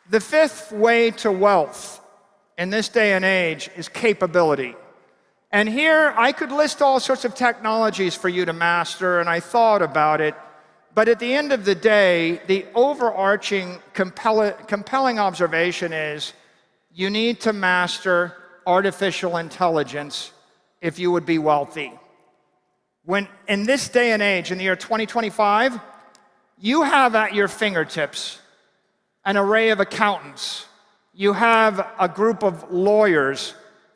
The fifth way to wealth in this day and age is capability. And here I could list all sorts of technologies for you to master, and I thought about it. But at the end of the day, the overarching compelling observation is you need to master artificial intelligence if you would be wealthy. When in this day and age, in the year 2025, you have at your fingertips an array of accountants. You have a group of lawyers.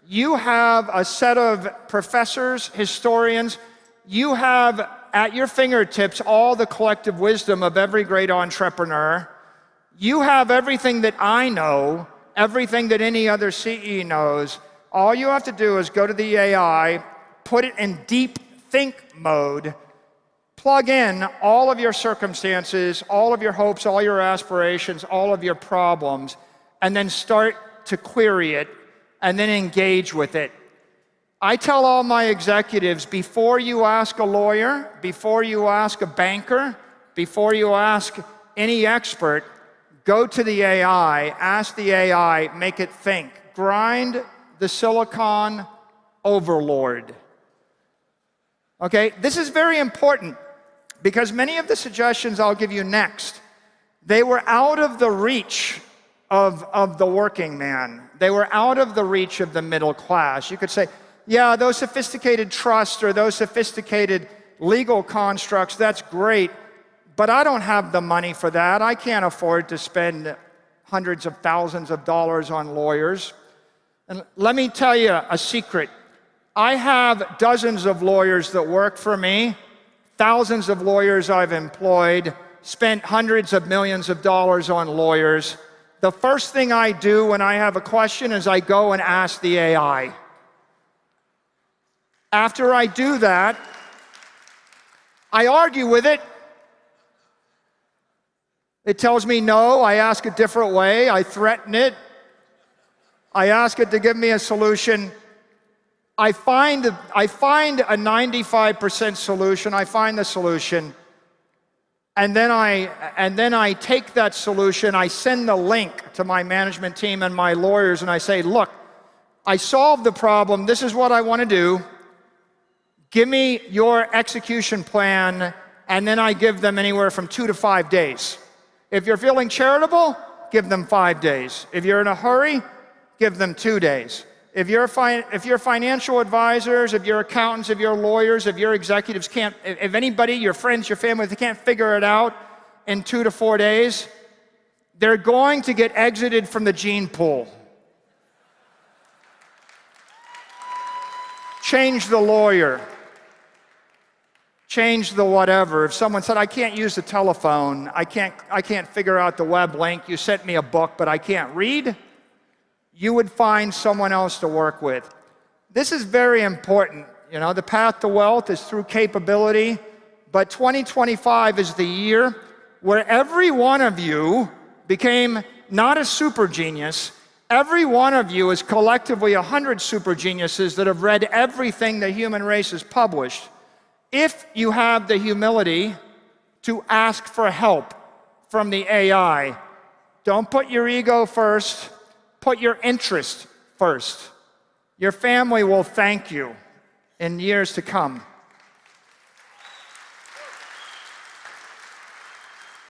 You have a set of professors, historians. You have at your fingertips all the collective wisdom of every great entrepreneur. You have everything that I know, everything that any other CE knows. All you have to do is go to the AI, put it in deep think mode, plug in all of your circumstances, all of your hopes, all your aspirations, all of your problems, and then start to query it and then engage with it. I tell all my executives, before you ask a lawyer, before you ask a banker, before you ask any expert, go to the AI, ask the AI, make it think. Grind the silicon overlord. Okay, this is very important because many of the suggestions I'll give you next, they were out of the reach of the working man. They were out of the reach of the middle class. You could say, yeah, those sophisticated trusts or those sophisticated legal constructs, that's great, but I don't have the money for that. I can't afford to spend hundreds of thousands of dollars on lawyers. And let me tell you a secret. I have dozens of lawyers that work for me, thousands of lawyers I've employed, spent hundreds of millions of dollars on lawyers. The first thing I do when I have a question is I go and ask the AI. After I do that, I argue with it. It tells me no, I ask a different way, I threaten it. I ask it to give me a solution. I find a 95% solution, I find the solution, and then I take that solution, I send the link to my management team and my lawyers, and I say, look, I solved the problem, this is what I want to do. Give me your execution plan, and then I give them anywhere from 2 to 5 days. If you're feeling charitable, give them 5 days. If you're in a hurry, give them 2 days. If your financial advisors, if your accountants, if your lawyers, if your executives can't, if anybody, your friends, your family, if they can't figure it out in 2 to 4 days, they're going to get exited from the gene pool. Change the lawyer. Change the whatever. If someone said, I can't use the telephone, I can't figure out the web link, you sent me a book, but I can't read, you would find someone else to work with. This is very important. You know, the path to wealth is through capability, but 2025 is the year where every one of you became not a super genius, every one of you is collectively 100 super geniuses that have read everything the human race has published. If you have the humility to ask for help from the AI, don't put your ego first, put your interest first. Your family will thank you in years to come.